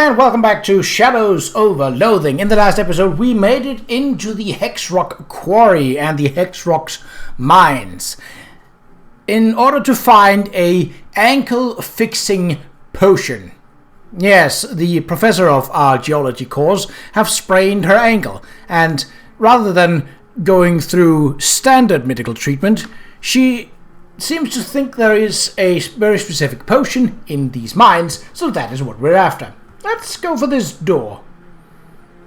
And welcome back to Shadows over Loathing. In the last episode, we made it into the Qa'Rajh quarry and the Qa'Rajh's mines in order to find a ankle-fixing potion. Yes, the professor of our geology course have sprained her ankle, and rather than going through standard medical treatment, she seems to think there is a very specific potion in these mines, so that is what we're after. Let's go for this door.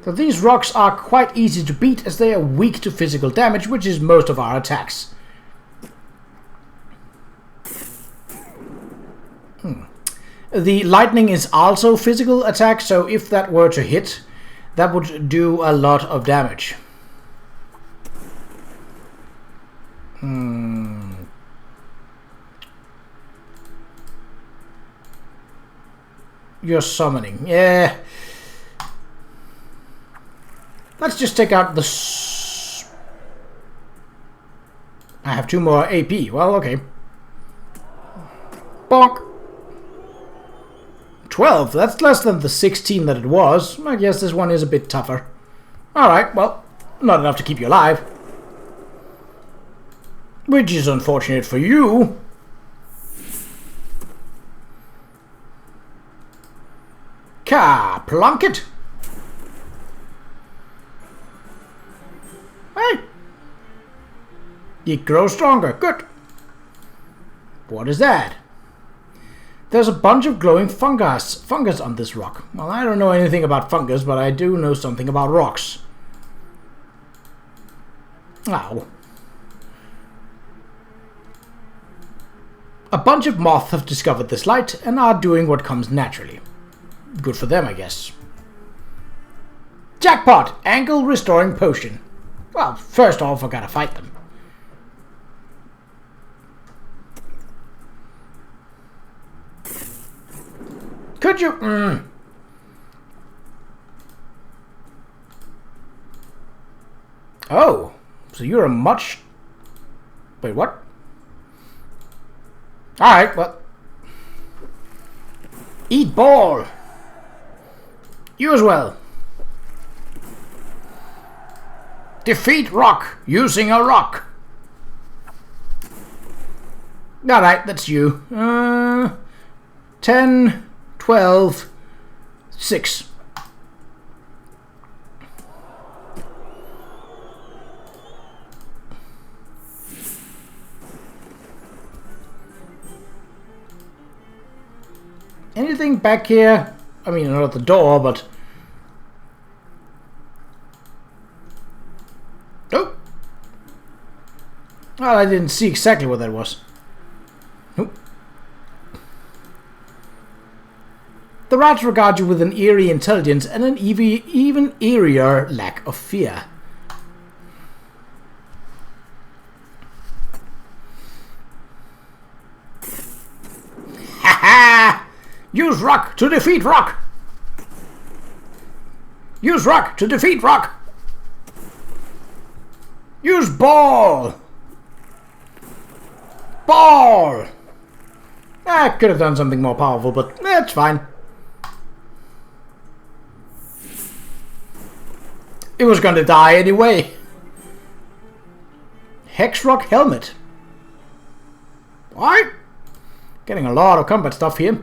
So these rocks are quite easy to beat as they are weak to physical damage, which is most of our attacks. The lightning is also physical attack, so if that were to hit, that would do a lot of damage. You're summoning. Yeah. Let's just take out the... I have 2 more AP. Well, okay. Bonk. 12. That's less than the 16 that it was. I guess this one is a bit tougher. Alright, well, not enough to keep you alive. Which is unfortunate for you. Plunket. Hey. You grow stronger. Good. What is that? There's a bunch of glowing fungus on this rock. Well, I don't know anything about fungus, but I do know something about rocks. Ow. A bunch of moths have discovered this light and are doing what comes naturally. Good for them, I guess. Jackpot! Ankle restoring potion. Well, first off, I gotta fight them. Could you... Oh, so you're a much... Wait, what? Alright, well... Eat ball! You as well. Defeat rock using a rock. Alright, that's you. 10, 12, 6. Anything back here? I mean, not at the door, but... Oh! Well, I didn't see exactly what that was. Nope. The rats regard you with an eerie intelligence and an even eerier lack of fear. Ha ha! Use rock to defeat rock! Use rock to defeat rock! Use ball! Ball! I could have done something more powerful, but that's fine. It was going to die anyway. Qa'Rajh helmet. Alright. Getting a lot of combat stuff here.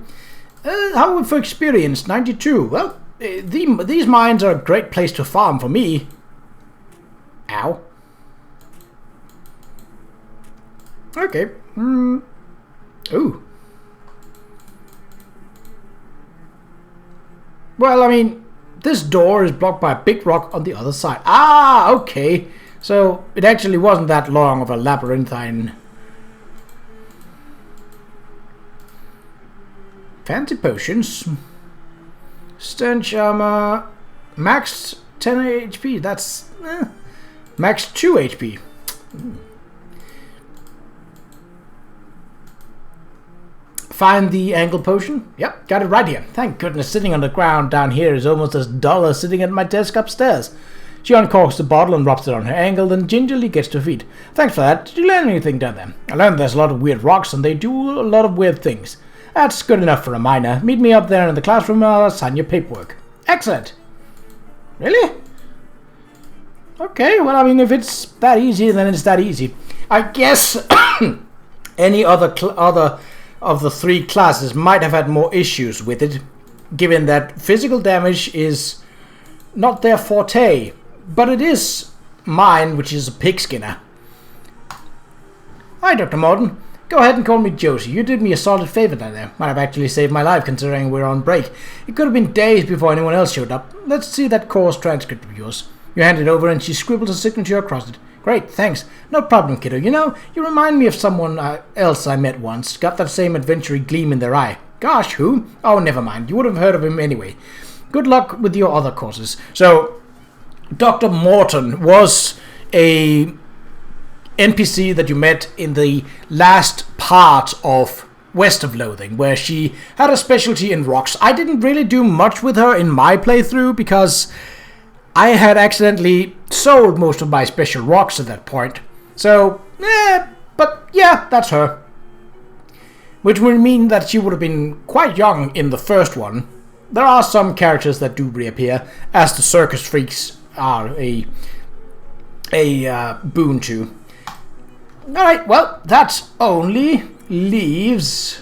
How for experience? 92. Well, these mines are a great place to farm for me. Ow. Okay. Ooh. Well, I mean, this door is blocked by a big rock on the other side. Ah, okay. So it actually wasn't that long of a labyrinthine. Fancy potions. Stench armor. Max 10 HP. That's... max 2 HP. Find the ankle potion. Yep, got it right here. Thank goodness, sitting on the ground down here is almost as dull as sitting at my desk upstairs. She uncorks the bottle and rubs it on her ankle, then gingerly gets to her feet. Thanks for that. Did you learn anything down there? I learned there's a lot of weird rocks and they do a lot of weird things. That's good enough for a minor. Meet me up there in the classroom and I'll sign your paperwork. Excellent. Really? Okay, well, I mean, if it's that easy, then it's that easy. I guess any other of the 3 classes might have had more issues with it, given that physical damage is not their forte, but it is mine, which is a pig skinner. Hi, Dr. Morton. Go ahead and call me Josie. You did me a solid favor down there. Might have actually saved my life, considering we're on break. It could have been days before anyone else showed up. Let's see that course transcript of yours. You hand it over and she scribbles a signature across it. Great, thanks. No problem, kiddo. You know, you remind me of someone else I met once. Got that same adventure gleam in their eye. Gosh, who? Oh, never mind. You would have heard of him anyway. Good luck with your other courses. So, Dr. Morton was a NPC that you met in the last part of West of Loathing, where she had a specialty in rocks. I didn't really do much with her in my playthrough because I had accidentally sold most of my special rocks at that point. So, but yeah, that's her. Which would mean that she would have been quite young in the first one. There are some characters that do reappear, as the circus freaks are a boon to. Alright, well, that only leaves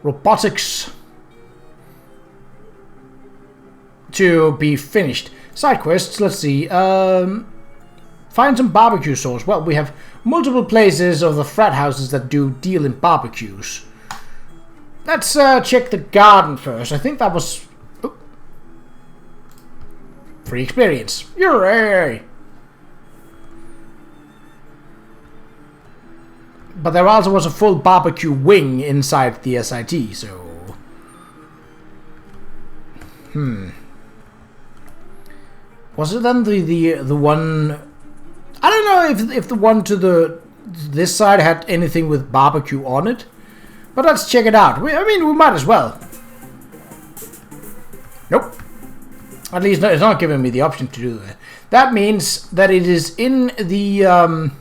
robotics to be finished. Side quests, let's see. Find some barbecue sauce. Well, we have multiple places of the frat houses that do deal in barbecues. Let's check the garden first. I think that was... Oh. Free experience. Hooray! But there also was a full barbecue wing inside the SIT, so... Was it then the one... I don't know if the one to this side had anything with barbecue on it. But let's check it out. I mean, we might as well. Nope. At least it's not giving me the option to do that. That means that it is in the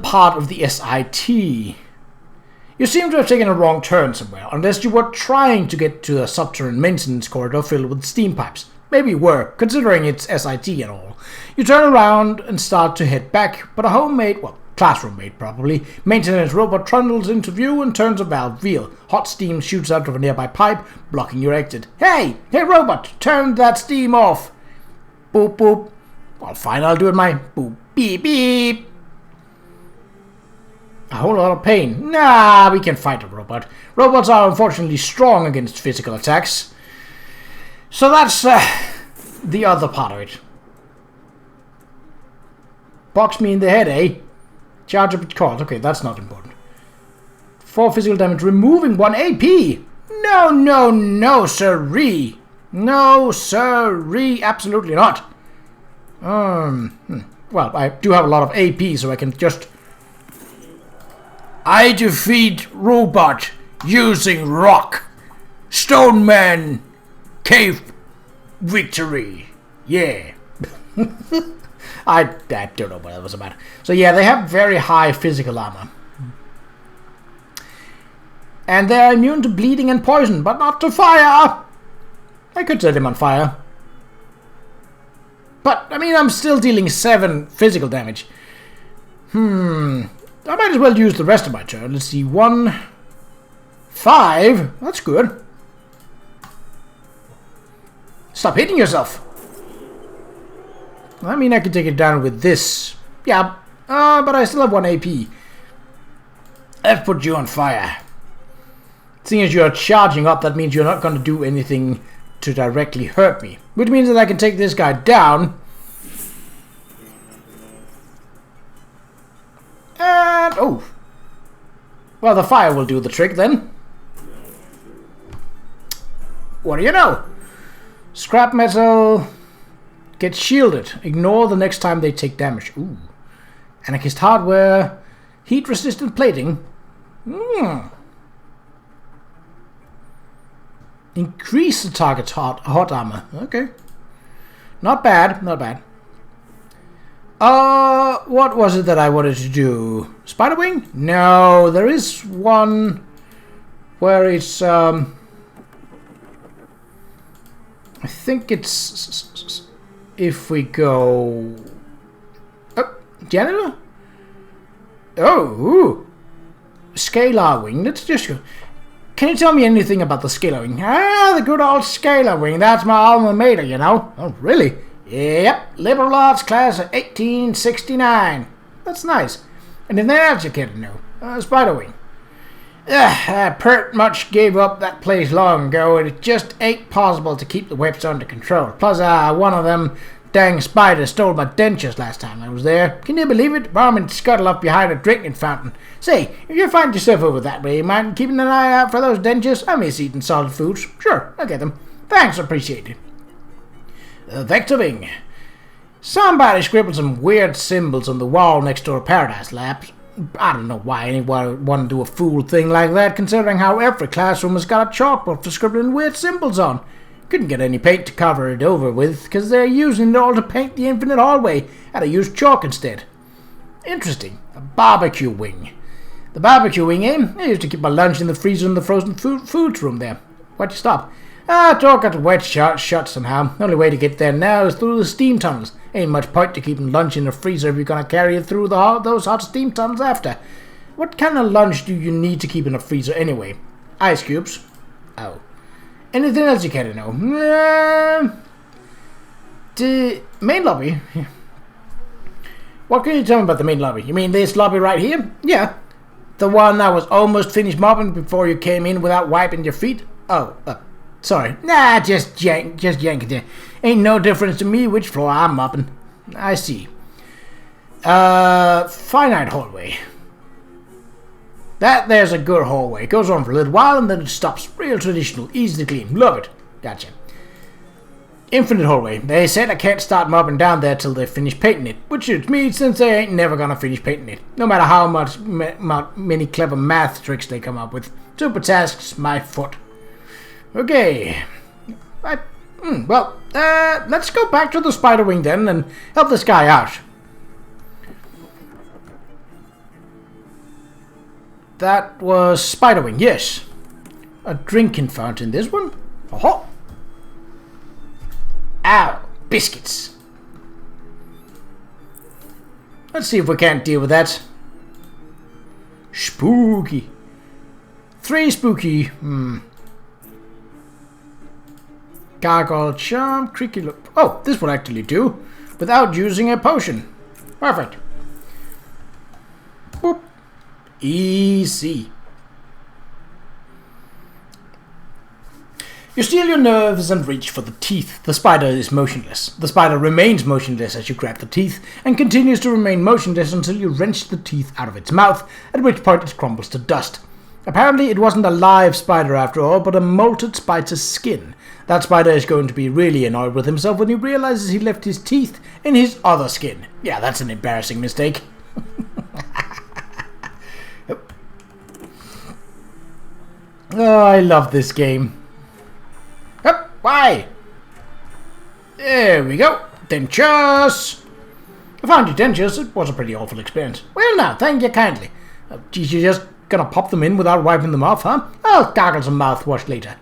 part of the SIT. You seem to have taken a wrong turn somewhere, unless you were trying to get to a subterranean maintenance corridor filled with steam pipes. Maybe you were, considering it's SIT and all. You turn around and start to head back, but a homemade, well, classroom mate probably, maintenance robot trundles into view and turns a valve wheel. Hot steam shoots out of a nearby pipe, blocking your exit. Hey robot, turn that steam off. Boop boop. Well, fine, I'll do it my boop beep beep. A whole lot of pain. Nah, we can fight a robot. Robots are unfortunately strong against physical attacks. So that's the other part of it. Box me in the head, eh? Charge up its cause. Okay, that's not important. 4 physical damage, removing 1 AP. No, sirree. No, sirree. Absolutely not. Well, I do have a lot of AP, so I can just... I defeat robot using rock. Stone man. Cave victory. Yeah. I don't know what that was about. So yeah, they have very high physical armor. And they're immune to bleeding and poison, but not to fire. I could set him on fire. But, I mean, I'm still dealing 7 physical damage. I might as well use the rest of my turn. Let's see, 1, 5. That's good. Stop hitting yourself. I mean, I could take it down with this. Yeah, but I still have 1 AP. Let's put you on fire. Seeing as you're charging up, that means you're not going to do anything to directly hurt me. Which means that I can take this guy down. And, oh. Well, the fire will do the trick then. What do you know? Scrap metal... Get shielded. Ignore the next time they take damage. Ooh. Anarchist hardware. Heat resistant plating. Increase the target's hot armor. Okay. Not bad. Not bad. What was it that I wanted to do? Spider wing? No, there is one where it's I think it's if we go janitor. Oh, scalar wing. Let's just go. Can you tell me anything about the scalar wing? Ah, the good old scalar wing. That's my alma mater, you know. Oh, really? Yep, liberal arts class of 1869. That's nice. And if that's your kid to know, Spider Wing. I pretty much gave up that place long ago, and it just ain't possible to keep the whips under control. Plus, one of them dang spiders stole my dentures last time I was there. Can you believe it? Bombing scuttle up behind a drinking fountain. Say, if you find yourself over that way, you mind keeping an eye out for those dentures? I miss eating solid foods. Sure, I'll get them. Thanks, appreciate it. Vectoring. Somebody scribbled some weird symbols on the wall next to our Paradise Labs. I don't know why anyone would want to do a fool thing like that, considering how every classroom has got a chalkboard for scribbling weird symbols on. Couldn't get any paint to cover it over with, because they're using it all to paint the infinite hallway. Had to use chalk instead. Interesting. A barbecue wing. The barbecue wing, eh? I used to keep my lunch in the freezer in the frozen foods room there. Why'd you stop? Talk got the wet shut somehow. The only way to get there now is through the steam tunnels. Ain't much point to keeping lunch in the freezer if you're gonna carry it through those hot steam tunnels after. What kind of lunch do you need to keep in a freezer anyway? Ice cubes? Oh. Anything else you care to know? The main lobby? What can you tell me about the main lobby? You mean this lobby right here? Yeah. The one I was almost finished mopping before you came in without wiping your feet? Oh, sorry. Nah, just yank it there. Ain't no difference to me which floor I'm mopping. I see. Finite hallway. That there's a good hallway. It goes on for a little while and then it stops. Real traditional, easy to clean. Love it. Gotcha. Infinite hallway. They said I can't start mopping down there till they finish painting it, which suits me since they ain't never gonna finish painting it. No matter how many clever math tricks they come up with. Super tasks, my foot. Okay. Let's go back to the spider wing then and help this guy out. That was spider wing, yes. A drinking fountain, this one. Oh. Ow, biscuits. Let's see if we can't deal with that. Spooky. 3 spooky. Gargoyle charm, creaky look. Oh, this will actually do. Without using a potion. Perfect. Boop. Easy. You steel your nerves and reach for the teeth. The spider is motionless. The spider remains motionless as you grab the teeth, and continues to remain motionless until you wrench the teeth out of its mouth, at which point it crumbles to dust. Apparently it wasn't a live spider after all, but a molted spider's skin. That spider is going to be really annoyed with himself when he realizes he left his teeth in his other skin. Yeah, that's an embarrassing mistake. Oh, I love this game. Why? There we go. Dentures. I found your dentures. It was a pretty awful experience. Well now, thank you kindly. Geez, you're just gonna pop them in without wiping them off, huh? I'll gargle some mouthwash later.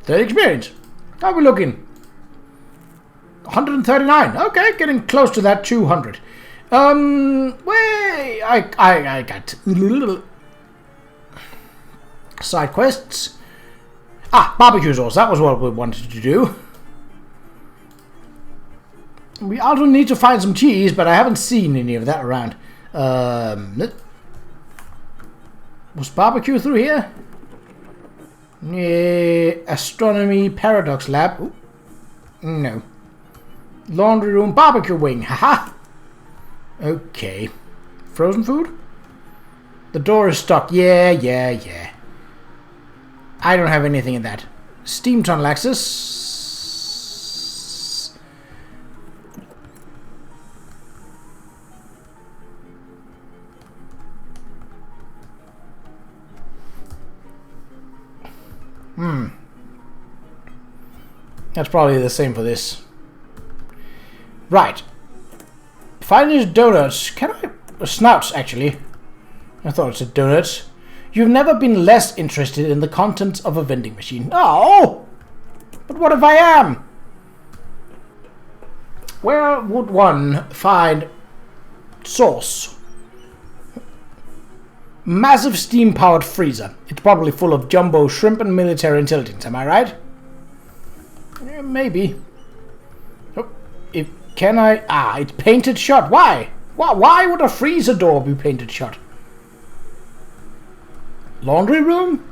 Third experience. How are we looking? 139. Okay, getting close to that 200. Wait, I got side quests. Barbecue sauce. That was what we wanted to do. We also need to find some cheese, but I haven't seen any of that around. Was barbecue through here? Astronomy paradox lab. Ooh. No. Laundry room barbecue wing. Haha. Okay. Frozen food? The door is stuck. Yeah. I don't have anything in that. Steam tunnel access. That's probably the same for this. Right. Finest donuts. Can I... snouts, actually. I thought it said donuts. You've never been less interested in the contents of a vending machine. Oh! But what if I am? Where would one find sauce? Massive steam-powered freezer. It's probably full of jumbo shrimp and military intelligence, am I right? Yeah, maybe. Oh, can I... Ah, it's painted shut. Why? Why would a freezer door be painted shut? Laundry room?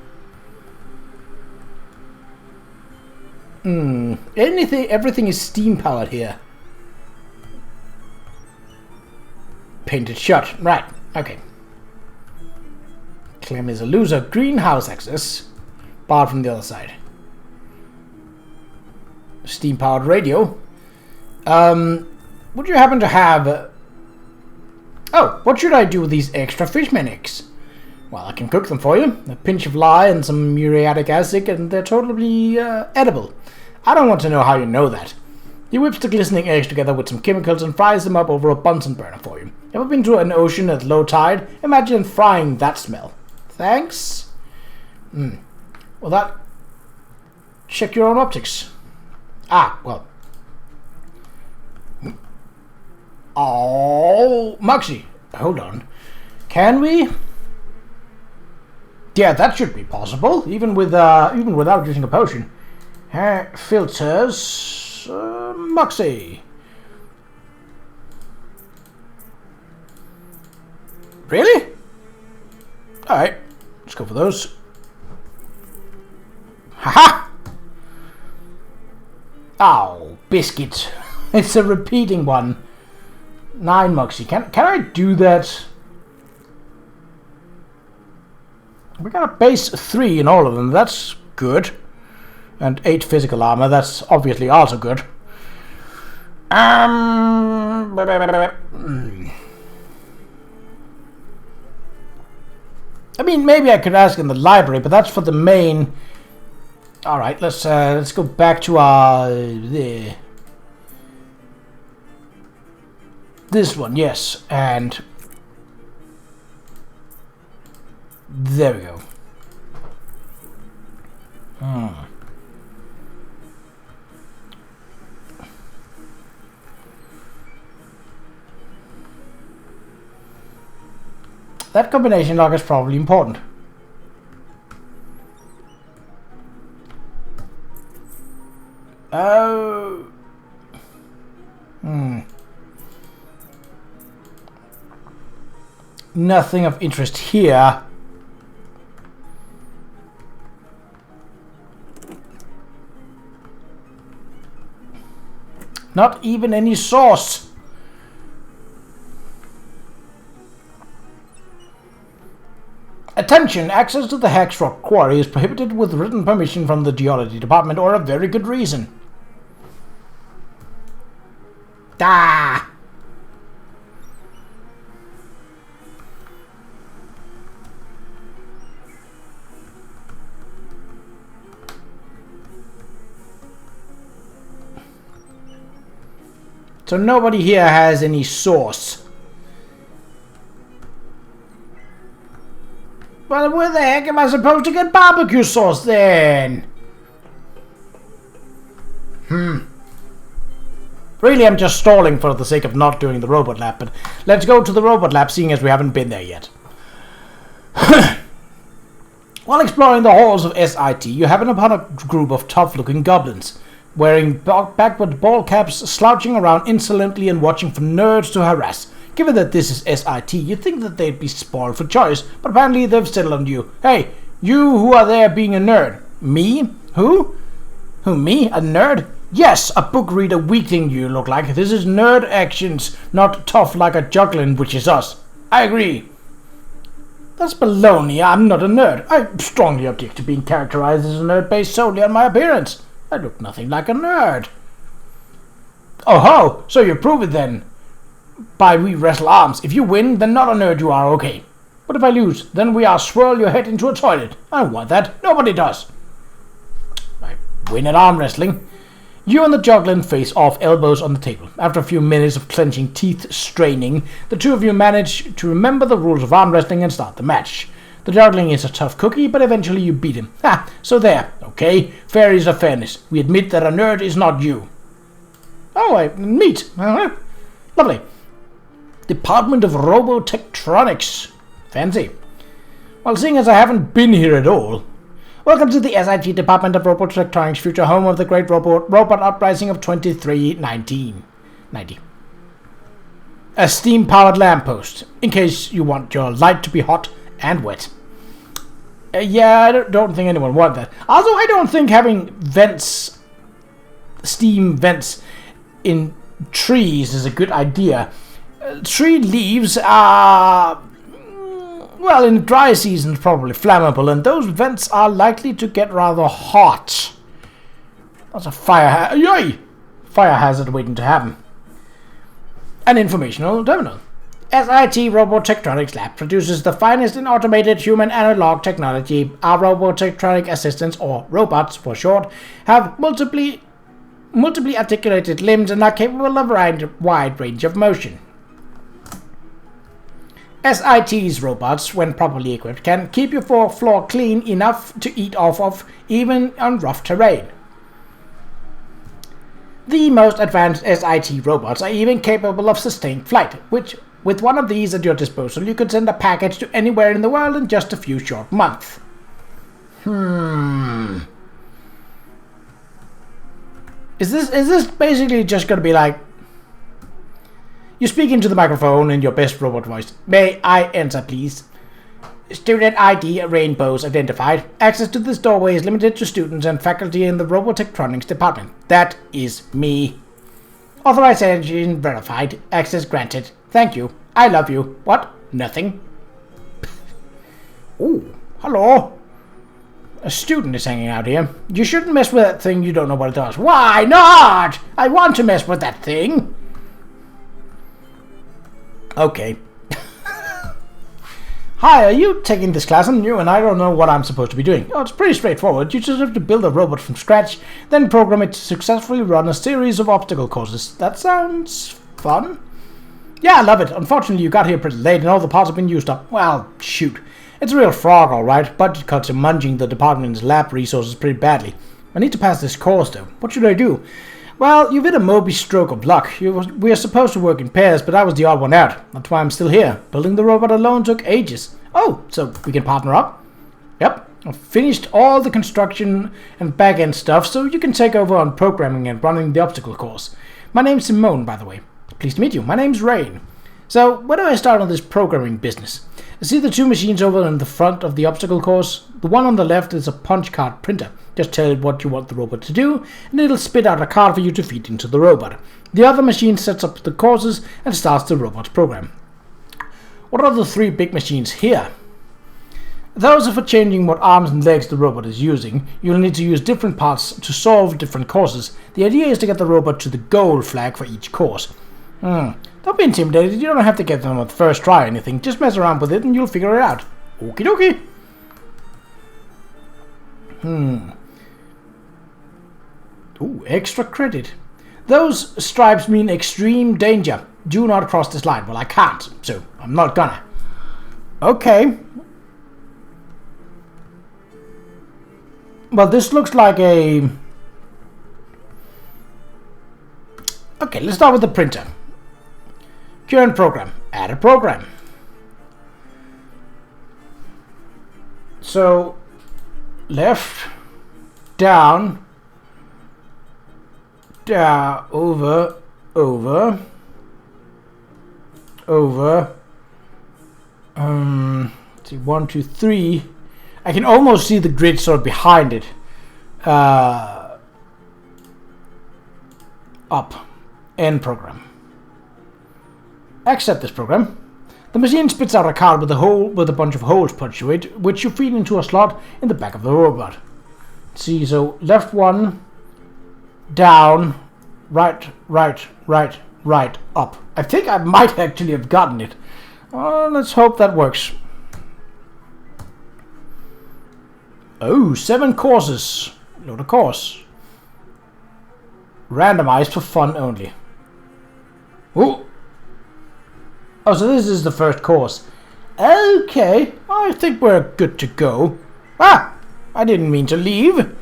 Everything is steam-powered here. Painted shut. Right, okay. Clem is a loser. Greenhouse access. Barred from the other side. Steam-powered radio. Would you happen to have... Oh, what should I do with these extra fishman eggs? Well, I can cook them for you. A pinch of lye and some muriatic acid, and they're totally edible. I don't want to know how you know that. He whips the glistening eggs together with some chemicals and fries them up over a Bunsen burner for you. Ever been to an ocean at low tide? Imagine frying that smell. Thanks. Well, that... Check your own optics. Ah, well. Oh, Moxie. Hold on. Can we... Yeah, that should be possible, even without using a potion. Filters... Moxie. Really? Alright, let's go for those. Haha! Oh, biscuit. It's a repeating one. 9 Moxie. Can I do that? We got a base 3 in all of them. That's good. And 8 physical armor. That's obviously also good. I mean, maybe I could ask in the library, but that's for the main. All right, let's go back to our this one, yes, and there we go. That combination lock is probably important. Oh. Nothing of interest here. Not even any sauce. Attention! Access to the Qa'Rajh quarry is prohibited with written permission from the geology department or a very good reason. Ah! So nobody here has any sauce. Well, where the heck am I supposed to get barbecue sauce then? Really, I'm just stalling for the sake of not doing the robot lab, but let's go to the robot lab, seeing as we haven't been there yet. While exploring the halls of SIT, you happen upon a group of tough-looking goblins, wearing backward ball caps, slouching around insolently and watching for nerds to harass. Given that this is SIT, you'd think that they'd be spoiled for choice, but apparently they've settled on you. Hey, you who are there being a nerd. Me? Who? Who, me? A nerd? Yes, a book reader weakling you look like. This is nerd actions, not tough like a juggling, which is us. I agree. That's baloney. I'm not a nerd. I strongly object to being characterized as a nerd based solely on my appearance. I look nothing like a nerd. Oh ho, so you prove it then. By we wrestle arms. If you win, then not a nerd you are, okay. But if I lose, then we are swirl your head into a toilet. I don't want that. Nobody does. I win at arm wrestling. You and the juggling face off, elbows on the table. After a few minutes of clenching teeth straining, the two of you manage to remember the rules of arm wrestling and start the match. The juggling is a tough cookie, but eventually you beat him. Ha! So there. Okay, fair is a fairness. We admit that a nerd is not you. Oh, I meet. Lovely. Department of Robotectronics. Fancy. Well, seeing as I haven't been here at all, welcome to the SIT Department of Robotectronics, future home of the great robot uprising of 2390. A steam-powered lamppost, in case you want your light to be hot and wet. Yeah, I don't think anyone wants that. Also, I don't think having vents, steam vents in trees is a good idea. Tree leaves are, well, in dry seasons probably flammable, and those vents are likely to get rather hot. That's a fire hazard waiting to happen. An informational terminal. SIT Robotectronics Lab produces the finest in automated human analog technology. Our robotelectronic assistants, or robots for short, have multiply articulated limbs and are capable of a wide range of motion. SIT's robots, when properly equipped, can keep your floor clean enough to eat off of, even on rough terrain. The most advanced SIT robots are even capable of sustained flight, which, with one of these at your disposal, you could send a package to anywhere in the world in just a few short months. Is this basically just going to be like, you speak into the microphone in your best robot voice. May I enter, please? Student ID rainbows identified. Access to this doorway is limited to students and faculty in the Robotectronics department. That is me. Authorization verified. Access granted. Thank you. I love you. What? Nothing. Oh, hello. A student is hanging out here. You shouldn't mess with that thing, you don't know what it does. Why not? I want to mess with that thing. Okay. Hi, are you taking this class? I'm new and I don't know what I'm supposed to be doing. Oh, it's pretty straightforward. You just have to build a robot from scratch, then program it to successfully run a series of obstacle courses. That sounds fun. Yeah, I love it. Unfortunately, you got here pretty late and all the parts have been used up. Well, shoot. It's a real frog, alright. Budget cuts are munging the department's lab resources pretty badly. I need to pass this course, though. What should I do? Well, you've hit a Moby stroke of luck. We are supposed to work in pairs, but I was the odd one out. That's why I'm still here. Building the robot alone took ages. Oh, so we can partner up? Yep. I've finished all the construction and back-end stuff, so you can take over on programming and running the obstacle course. My name's Simone, by the way. Pleased to meet you. My name's Rain. So, where do I start on this programming business? See the two machines over in the front of the obstacle course? The one on the left is a punch card printer. Just tell it what you want the robot to do, and it'll spit out a card for you to feed into the robot. The other machine sets up the courses and starts the robot's program. What are the three big machines here? Those are for changing what arms and legs the robot is using. You'll need to use different parts to solve different courses. The idea is to get the robot to the goal flag for each course. Don't be intimidated, you don't have to get them on the first try or anything. Just mess around with it and you'll figure it out. Okie dokie. Ooh, extra credit. Those stripes mean extreme danger. Do not cross this line. Well, I can't, so I'm not gonna. Okay. Well, this looks like a... Okay, let's start with the printer. Current program. Add a program. So, left, down, over, over. See, 1, 2, 3. I can almost see the grid sort of behind it. Up. End program. Accept this program. The machine spits out a card with a bunch of holes punched through it, which you feed into a slot in the back of the robot. See, so left one, down, right, up. I think I might actually have gotten it. Let's hope that works. Oh, 7 courses. Load a course. Randomized for fun only. Ooh. Oh, so this is the first course. Okay, I think we're good to go. Ah! I didn't mean to leave.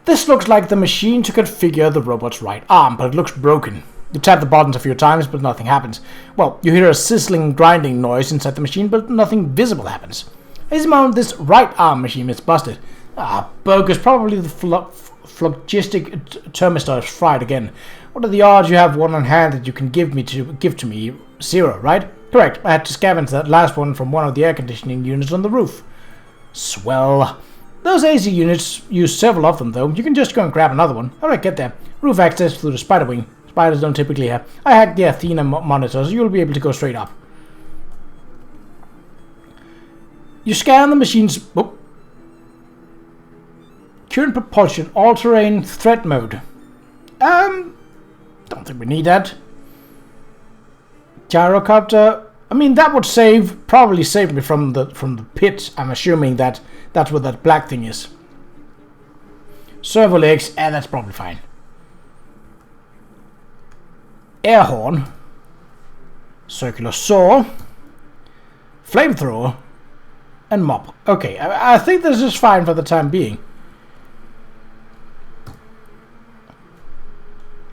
This looks like the machine to configure the robot's right arm, but it looks broken. You tap the buttons a few times, but nothing happens. Well, you hear a sizzling, grinding noise inside the machine, but nothing visible happens. At the moment, this right arm machine is busted. Ah, bogus. Probably the phlogistic thermistor is fried again. What are the odds you have one on hand that you can give to me? 0, right? Correct. I had to scavenge that last one from one of the air conditioning units on the roof. Swell. Those AC units use several of them, though. You can just go and grab another one. Alright, get there. Roof access through the spider wing. Spiders don't typically have. I hacked the Athena monitor, so you'll be able to go straight up. You scan the machine's... Oh. Current propulsion, all-terrain threat mode. Don't think we need that. Gyrocopter. I mean, that would probably save me from the pit. I'm assuming that that's what that black thing is. Servo legs, that's probably fine. Air horn. Circular saw. Flamethrower. And mop. Okay, I think this is fine for the time being.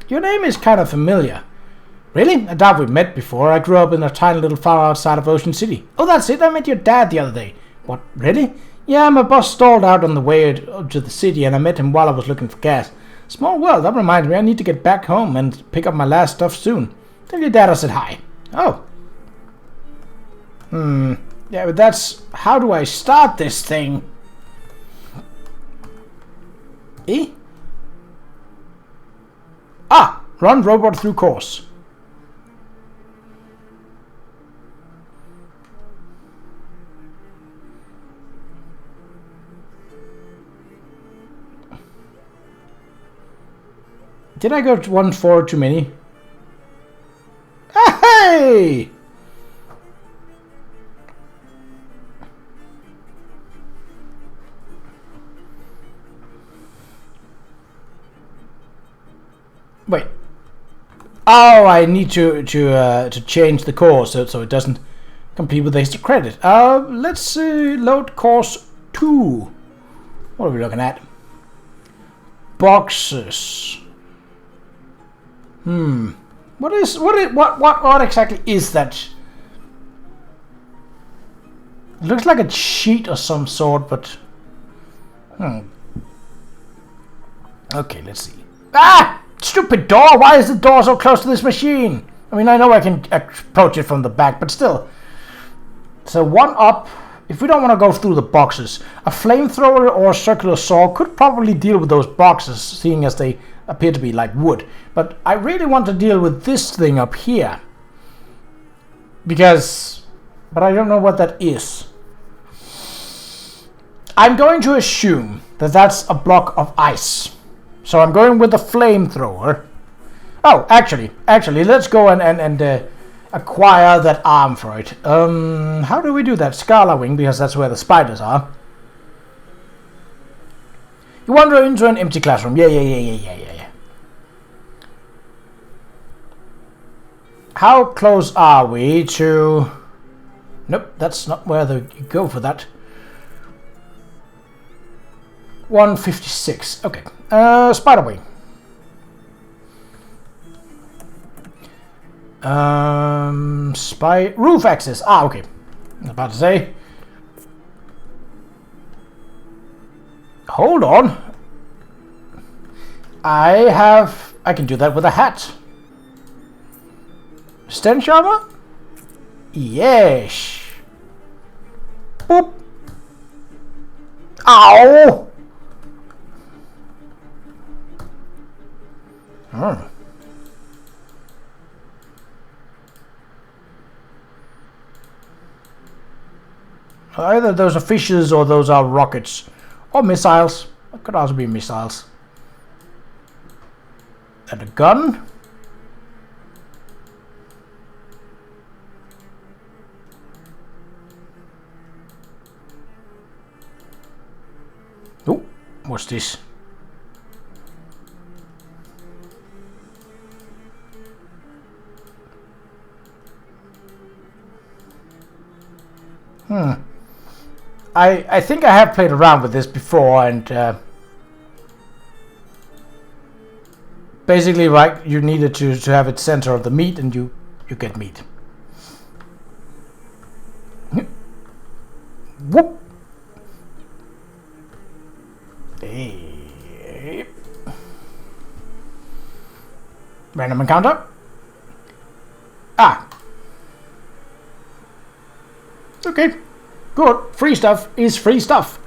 Your name is kind of familiar. Really? I doubt we've met before. I grew up in a tiny little farm outside of Ocean City. Oh, that's it. I met your dad the other day. What? Really? Yeah, my bus stalled out on the way to the city, and I met him while I was looking for gas. Small world. That reminds me, I need to get back home and pick up my last stuff soon. Tell your dad I said hi. Oh. Yeah, but that's... How do I start this thing? Eh? Ah! Run robot through course. Did I go to 1 forward too many? Hey! Wait. Oh, I need to change the course so it doesn't complete with extra credit. Let's load course 2. What are we looking at? Boxes. What exactly is that? It looks like a sheet of some sort, but okay, let's see. Ah! Stupid door! Why is the door so close to this machine? I mean, I know I can approach it from the back, but still. So 1 up. If we don't want to go through the boxes, a flamethrower or a circular saw could probably deal with those boxes, seeing as they appear to be like wood. But I really want to deal with this thing up here. But I don't know what that is. I'm going to assume that that's a block of ice. So I'm going with the flamethrower. Oh, actually, let's go and acquire that arm for it. How do we do that? Scala wing, because that's where the spiders are. You wander into an empty classroom. Yeah. How close are we to... Nope, that's not where you go for that. 156. Okay. Spider wing. Roof access. Ah, okay. I was about to say. Hold on. I can do that with a hat. Stench armor? Yes. Boop. Ow! Either those are fishes or those are rockets. Or missiles. It could also be missiles. And a gun. Oh, what's this? I think I have played around with this before, and basically, right, you needed to have it center of the meat, and you get meat. Whoop. Hey. Random encounter. Ah. Okay. Good. Free stuff is free stuff.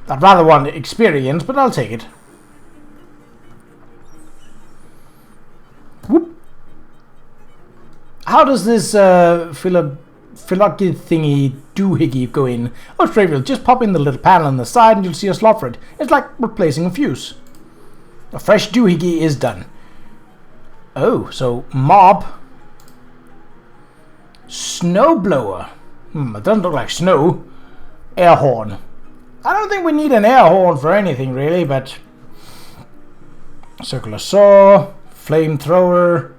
I'd rather want experience, but I'll take it. Whoop. How does this phyllocky thingy doohickey go in? Oh, trivial. Just pop in the little panel on the side and you'll see a slot for it. It's like replacing a fuse. A fresh doohickey is done. Oh, so mob. Snowblower. It doesn't look like snow. Air horn. I don't think we need an air horn for anything really, but circular saw, flamethrower.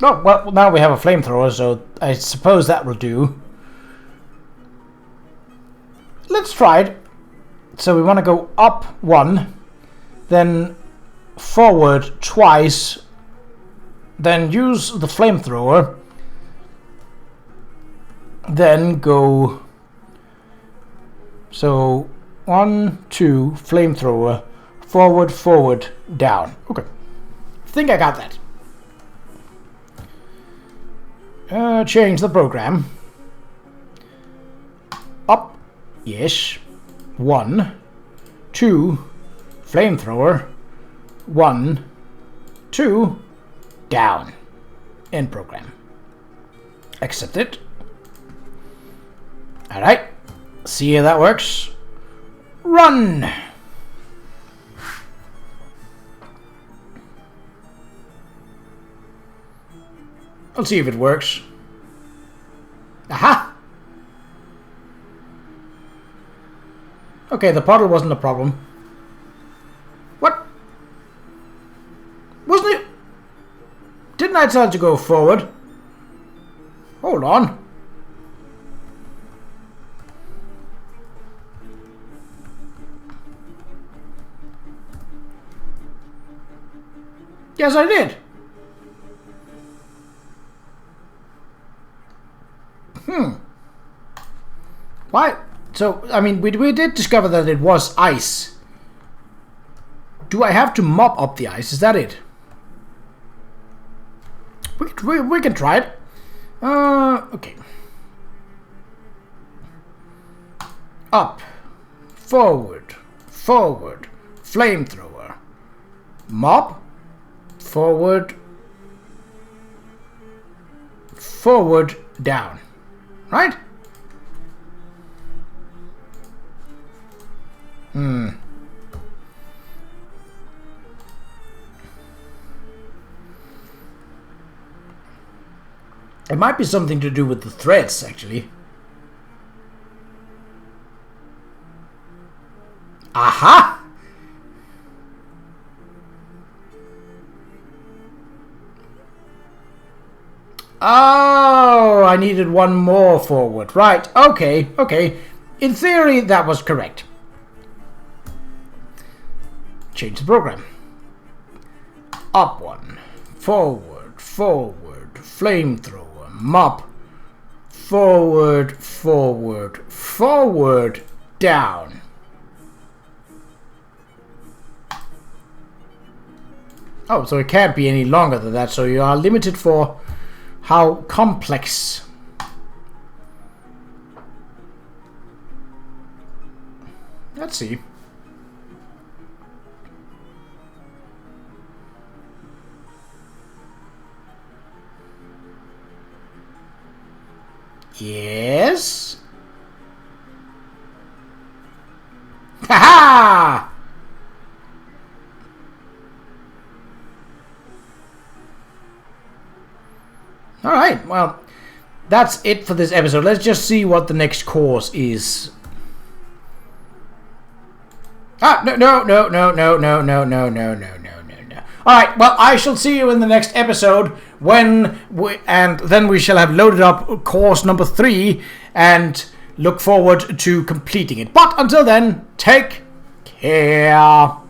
Oh, well, now we have a flamethrower, so I suppose that will do. Let's try it. So we want to go up one, then forward twice, then use the flamethrower, then go. So 1, 2, flamethrower, forward, down. Okay, I think I got that. Change the program. Up, yes. 1, 2, flamethrower. 1, 2, down. End program. Accept it. Alright. See how that works. Run! I'll see if it works. Aha! Okay, the puddle wasn't a problem. What? Wasn't it? Didn't I tell you to go forward? Hold on. Yes, I did. Why? So, I mean, we did discover that it was ice. Do I have to mop up the ice? Is that it? We can try it. Okay. Up. Forward. Flamethrower. Mop. Forward, down. Right? It might be something to do with the threads, actually. Aha! Oh, I needed one more forward. Right, okay. In theory, that was correct. Change the program. Up one. Forward. Flamethrower. Mop. Forward. Down. Oh, so it can't be any longer than that, so you are limited for how complex. Let's see. Yes. Ha-ha! Alright, well, that's it for this episode. Let's just see what the next course is. Ah, no. Alright, well, I shall see you in the next episode and then we shall have loaded up course number 3 and look forward to completing it. But until then, take care.